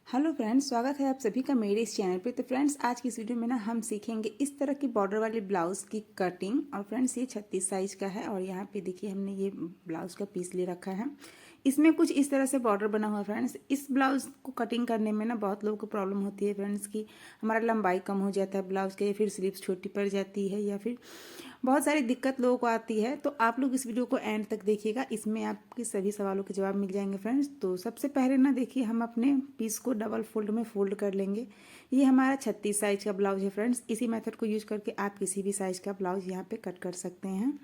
Hello friends, स्वागत है आप सभी का मेरे इस चैनल पे। तो फ्रेंड्स, आज की इस वीडियो में ना हम सीखेंगे इस तरह की बॉर्डर वाली ब्लाउज़ की कटिंग। और फ्रेंड्स, ये 36 साइज का है और यहाँ पे देखिए हमने ये ब्लाउज़ का पीस ले रखा है। इसमें कुछ इस तरह से बॉर्डर बना हुआ है। फ्रेंड्स, इस ब्लाउज़ को कटिंग करने में ना बहुत लोगों को प्रॉब्लम होती है फ्रेंड्स की हमारा लंबाई कम हो जाता है ब्लाउज़ के, या फिर स्लीव्स छोटी पड़ जाती है, या फिर बहुत सारी दिक्कत लोगों को आती है। तो आप लोग इस वीडियो को एंड तक देखिएगा, इसमें आपके सभी सवालों के जवाब मिल जाएंगे फ्रेंड्स। तो सबसे पहले ना देखिए, हम अपने पीस को डबल फोल्ड में फोल्ड कर लेंगे। ये हमारा 36 साइज का ब्लाउज है फ्रेंड्स। इसी मेथड को यूज करके आप किसी भी साइज का ब्लाउज यहाँ पे कट कर सकते हैं।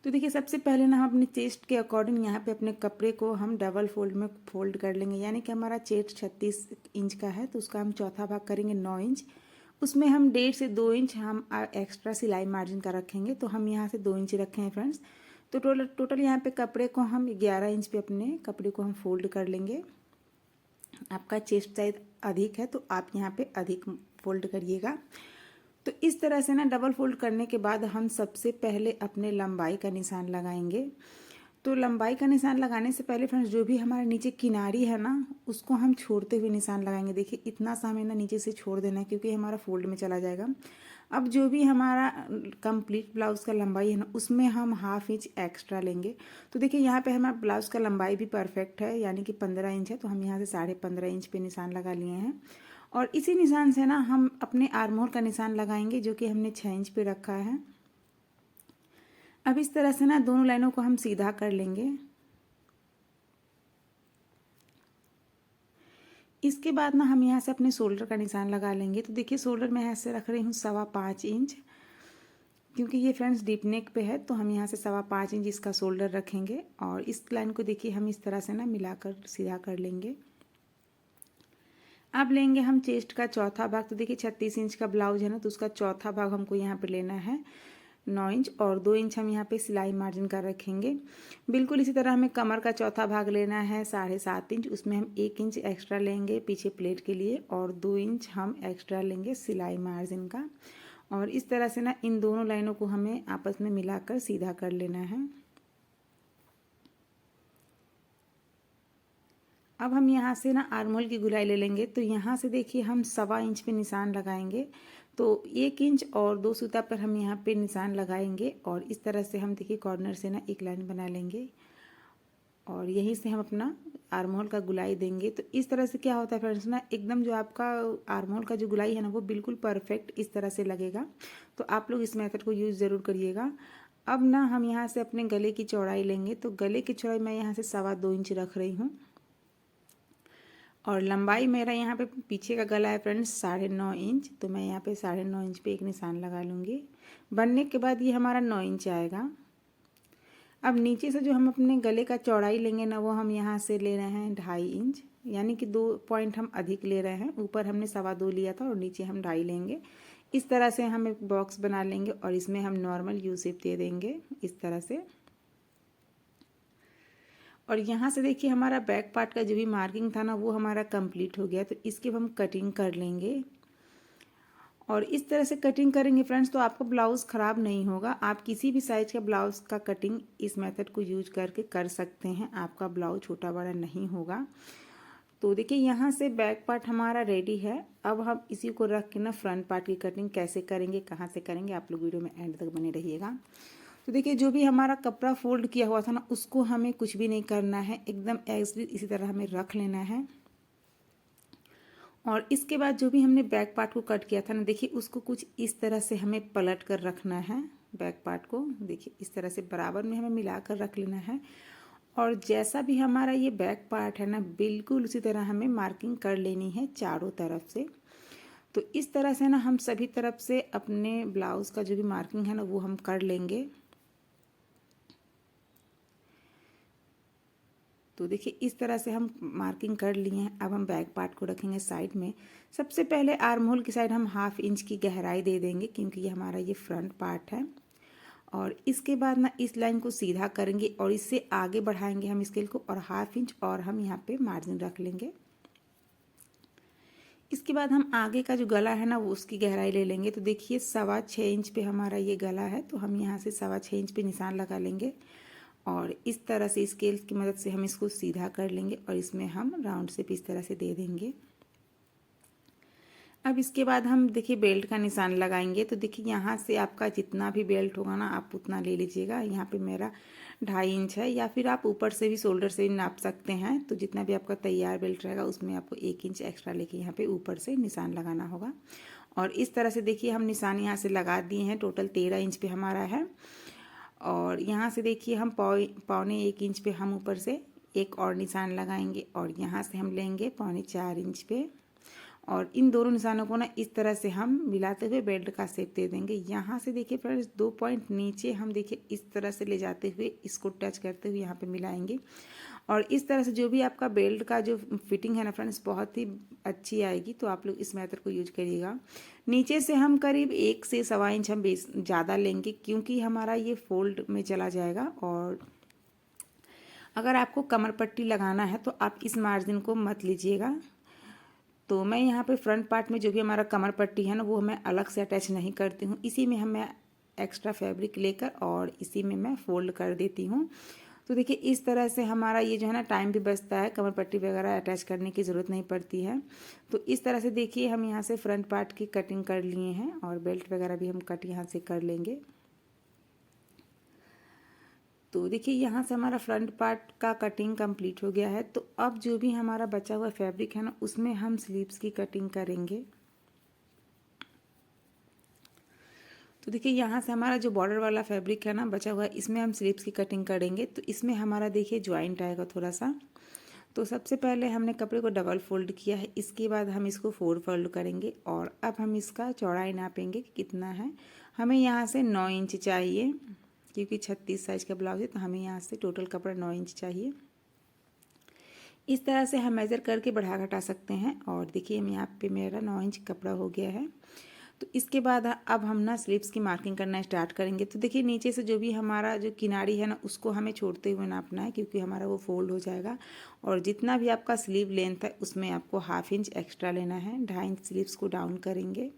तो देखिए, सबसे पहले ना हम अपने चेस्ट के अकॉर्डिंग यहाँ पे अपने कपड़े को हम डबल फोल्ड में फोल्ड कर लेंगे। यानी कि हमारा चेस्ट 36 इंच का है, तो उसका हम चौथा भाग करेंगे 9 इंच। उसमें हम 1.5 से 2 इंच हम एक्स्ट्रा सिलाई मार्जिन का रखेंगे, तो हम यहाँ से 2 इंच रखे हैं फ्रेंड्स। तो टोटल यहाँ पे कपड़े को हम 11 इंच पे अपने कपड़े को हम फोल्ड कर लेंगे। आपका चेस्ट साइज अधिक है तो आप यहाँ पे अधिक फोल्ड करिएगा। तो इस तरह से ना डबल फोल्ड करने के बाद हम सबसे पहले अपने लंबाई का निशान लगाएंगे। तो लंबाई का निशान लगाने से पहले फ्रेंड्स, जो भी हमारे नीचे किनारी है ना, उसको हम छोड़ते हुए निशान लगाएंगे। देखिए, इतना सा हमें ना नीचे से छोड़ देना है, क्योंकि हमारा फोल्ड में चला जाएगा। अब जो भी हमारा कंप्लीट ब्लाउज़ का लंबाई है ना, उसमें हम 1/2 इंच एक्स्ट्रा लेंगे। तो देखिए, यहाँ पे हमारा ब्लाउज़ का लंबाई भी परफेक्ट है, यानी कि 15 इंच है, तो हम यहाँ से 15.5 इंच पे निशान लगा लिए हैं। और इसी निशान से ना हम अपने आर्म होल का निशान लगाएंगे, जो कि हमने 6 इंच पे रखा है। अब इस तरह से ना दोनों लाइनों को हम सीधा कर लेंगे। इसके बाद ना हम यहाँ से अपने शोल्डर का निशान लगा लेंगे। तो देखिए, शोल्डर मैं ऐसे रख रही हूँ 5.25 इंच, क्योंकि ये फ्रेंड्स डीप नेक पे है, तो हम यहाँ से 5.25 इंच इसका शोल्डर रखेंगे। और इस लाइन को देखिए हम इस तरह से ना मिलाकर सीधा कर लेंगे। अब लेंगे हम चेस्ट का चौथा भाग। तो देखिए, 36 इंच का ब्लाउज है ना, तो उसका चौथा भाग हमको यहाँ पे लेना है 9 इंच, और 2 इंच हम यहाँ पे सिलाई मार्जिन का रखेंगे। बिल्कुल इसी तरह हमें कमर का चौथा भाग लेना है 7.5 इंच। उसमें हम 1 इंच एक्स्ट्रा लेंगे पीछे प्लेट के लिए, और 2 इंच हम एक्स्ट्रा लेंगे सिलाई मार्जिन का। और इस तरह से ना इन दोनों लाइनों को हमें आपस में मिलाकर सीधा कर लेना है। अब हम यहाँ से ना आर्म होल की गुलाई ले लेंगे। तो यहाँ से देखिए, हम 1.25 इंच पे निशान लगाएंगे। तो 1 इंच और 2 सूता पर हम यहाँ पे निशान लगाएंगे, और इस तरह से हम देखिए कॉर्नर से ना एक लाइन बना लेंगे, और यहीं से हम अपना आर्म होल का गुलाई देंगे। तो इस तरह से क्या होता है फ्रेंड्स ना, एकदम जो आपका आर्म होल का जो गुलाई है ना, वो बिल्कुल परफेक्ट इस तरह से लगेगा। तो आप लोग इस मेथड को यूज़ ज़रूर करिएगा। अब ना हम यहाँ से अपने गले की चौड़ाई लेंगे। तो गले की चौड़ाई मैं यहाँ से 2.25 इंच रख रही हूँ, और लंबाई मेरा यहाँ पे पीछे का गला है फ्रेंड्स 9.5 इंच। तो मैं यहाँ पे 9.5 इंच पे एक निशान लगा लूँगी। बनने के बाद ये हमारा 9 इंच आएगा। अब नीचे से जो हम अपने गले का चौड़ाई लेंगे ना, वो हम यहाँ से ले रहे हैं 2.5 इंच, यानी कि 2 पॉइंट हम अधिक ले रहे हैं। ऊपर हमने 2.25 लिया था और नीचे हम 2.5 लेंगे। इस तरह से हम एक बॉक्स बना लेंगे, और इसमें हम नॉर्मल यू शेप दे देंगे इस तरह से। और यहाँ से देखिए, हमारा बैक पार्ट का जो भी मार्किंग था ना, वो हमारा कंप्लीट हो गया। तो इसकी हम कटिंग कर लेंगे, और इस तरह से कटिंग करेंगे फ्रेंड्स, तो आपका ब्लाउज़ ख़राब नहीं होगा। आप किसी भी साइज़ का ब्लाउज़ का कटिंग इस मेथड को यूज करके कर सकते हैं, आपका ब्लाउज छोटा बड़ा नहीं होगा। तो देखिए, यहाँ से बैक पार्ट हमारा रेडी है। अब हम इसी को रख के ना फ्रंट पार्ट की कटिंग कैसे करेंगे, कहाँ से करेंगे, आप लोग वीडियो में एंड तक बने रहिएगा। तो देखिए, जो भी हमारा कपड़ा फोल्ड किया हुआ था ना, उसको हमें कुछ भी नहीं करना है, एकदम एज इसी तरह हमें रख लेना है। और इसके बाद जो भी हमने बैक पार्ट को कट किया था ना, देखिए उसको कुछ इस तरह से हमें पलट कर रखना है। बैक पार्ट को देखिए इस तरह से बराबर में हमें मिलाकर रख लेना है, और जैसा भी हमारा ये बैक पार्ट है ना, बिल्कुल उसी तरह हमें मार्किंग कर लेनी है चारों तरफ से। तो इस तरह से ना हम सभी तरफ से अपने ब्लाउज़ का जो भी मार्किंग है ना, वो हम कर लेंगे। तो देखिए, इस तरह से हम मार्किंग कर लिए हैं। अब हम बैक पार्ट को रखेंगे साइड में। सबसे पहले आर्म होल की साइड हम 1/2 इंच की गहराई दे देंगे, क्योंकि ये हमारा ये फ्रंट पार्ट है। और इसके बाद ना इस लाइन को सीधा करेंगे, और इससे आगे बढ़ाएंगे हम स्केल को, और 1/2 इंच और हम यहाँ पे मार्जिन रख लेंगे। इसके बाद हम आगे का जो गला है ना, वो उसकी गहराई ले लेंगे। तो देखिए, 6.25 इंच पे हमारा ये गला है, तो हम यहाँ से 6.25 इंच पे निशान लगा लेंगे। और इस तरह से स्केल की मदद से हम इसको सीधा कर लेंगे और इसमें हम राउंड शेप इस तरह से दे देंगे। अब इसके बाद हम देखिए बेल्ट का निशान लगाएंगे। तो देखिए यहाँ से आपका जितना भी बेल्ट होगा ना आप उतना ले लीजिएगा। यहाँ पे मेरा 2.5 इंच है, या फिर आप ऊपर से भी शोल्डर से भी नाप सकते हैं। तो जितना भी आपका तैयार बेल्ट रहेगा उसमें आपको 1 इंच एक्स्ट्रा लेके यहाँ पे ऊपर से निशान लगाना होगा। और इस तरह से देखिए हम निशान यहाँ से लगा दिए हैं। टोटल 13 इंच पे हमारा है। और यहाँ से देखिए हम 1.25 इंच पे हम ऊपर से एक और निशान लगाएंगे और यहाँ से हम लेंगे 4.25 इंच पे। और इन दोनों निशानों को ना इस तरह से हम मिलाते हुए बेल्ट का शेप दे देंगे। यहाँ से देखिए फ्रेंड्स 2 पॉइंट नीचे हम देखिए इस तरह से ले जाते हुए इसको टच करते हुए यहाँ पे मिलाएंगे। और इस तरह से जो भी आपका बेल्ट का जो फिटिंग है ना फ्रेंड्स बहुत ही अच्छी आएगी। तो आप लोग इस मेथड को यूज करिएगा। नीचे से हम करीब 1 से 1.25 इंच हम ज़्यादा लेंगे, क्योंकि हमारा ये फोल्ड में चला जाएगा। और अगर आपको कमर पट्टी लगाना है तो आप इस मार्जिन को मत लीजिएगा। तो मैं यहाँ पे फ्रंट पार्ट में जो भी हमारा कमर पट्टी है ना वो मैं अलग से अटैच नहीं करती हूँ। इसी में मैं एक्स्ट्रा फैब्रिक लेकर और इसी में मैं फोल्ड कर देती हूँ। तो देखिए इस तरह से हमारा ये जो है ना टाइम भी बचता है, कमर पट्टी वगैरह अटैच करने की ज़रूरत नहीं पड़ती है। तो इस तरह से देखिए हम यहाँ से फ्रंट पार्ट की कटिंग कर लिए हैं और बेल्ट वगैरह भी हम कट यहाँ से कर लेंगे। तो देखिए यहाँ से हमारा फ्रंट पार्ट का कटिंग कंप्लीट हो गया है। तो अब जो भी हमारा बचा हुआ फैब्रिक है ना उसमें हम स्लीव्स की कटिंग करेंगे। तो देखिए यहाँ से हमारा जो बॉर्डर वाला फैब्रिक है ना बचा हुआ है इसमें हम स्लीव्स की कटिंग करेंगे। तो इसमें हमारा देखिए ज्वाइंट आएगा थोड़ा सा। तो सबसे पहले हमने कपड़े को डबल फोल्ड किया है, इसके बाद हम इसको 4 फोल्ड करेंगे। और अब हम इसका चौड़ाई नापेंगे कि कितना है। हमें यहाँ से 9 इंच चाहिए, क्योंकि 36 साइज का ब्लाउज है तो हमें यहाँ से टोटल कपड़ा 9 इंच चाहिए। इस तरह से हम मेज़र करके बढ़ा घटा सकते हैं। और देखिए हम यहाँ पे मेरा 9 इंच कपड़ा हो गया है। तो इसके बाद अब हम ना स्लीव्स की मार्किंग करना स्टार्ट करेंगे। तो देखिए नीचे से जो भी हमारा जो किनारी है ना उसको हमें छोड़ते हुए नापना है, क्योंकि हमारा वो फोल्ड हो जाएगा। और जितना भी आपका स्लीव लेंथ है उसमें आपको 1/2 इंच एक्स्ट्रा लेना है। 2.5 इंच स्लीव्स को डाउन करेंगे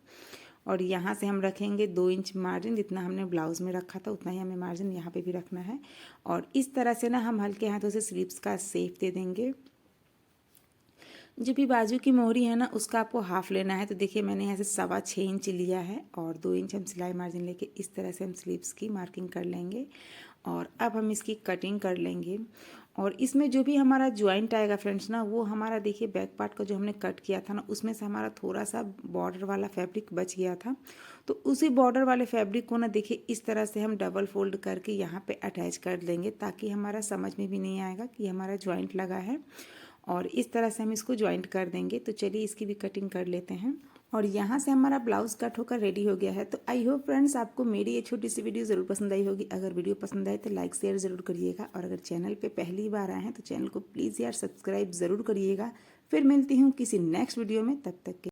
और यहाँ से हम रखेंगे 2 इंच मार्जिन। जितना हमने ब्लाउज़ में रखा था उतना ही हमें मार्जिन यहाँ पे भी रखना है। और इस तरह से ना हम हल्के हाथों से स्लीव्स का शेप दे देंगे। जो भी बाजू की मोहरी है ना उसका आपको हाफ लेना है। तो देखिए मैंने यहाँ से 6.25 इंच लिया है और 2 इंच हम सिलाई मार्जिन लेके इस तरह से हम स्लीव्स की मार्किंग कर लेंगे। और अब हम इसकी कटिंग कर लेंगे। और इसमें जो भी हमारा ज्वाइंट आएगा फ्रेंड्स ना वो हमारा देखिए बैक पार्ट का जो हमने कट किया था ना उसमें से हमारा थोड़ा सा बॉर्डर वाला फैब्रिक बच गया था। तो उसी बॉर्डर वाले फैब्रिक को ना देखिए इस तरह से हम डबल फोल्ड करके यहाँ पे अटैच कर देंगे, ताकि हमारा समझ में भी नहीं आएगा कि हमारा ज्वाइंट लगा है। और इस तरह से हम इसको ज्वाइंट कर देंगे। तो चलिए इसकी भी कटिंग कर लेते हैं। और यहाँ से हमारा ब्लाउज कट होकर रेडी हो गया है। तो आई होप फ्रेंड्स आपको मेरी ये छोटी सी वीडियो ज़रूर पसंद आई होगी। अगर वीडियो पसंद आए तो लाइक शेयर ज़रूर करिएगा। और अगर चैनल पे पहली बार आए हैं तो चैनल को प्लीज़ यार सब्सक्राइब ज़रूर करिएगा। फिर मिलती हूँ किसी नेक्स्ट वीडियो में, तब तक के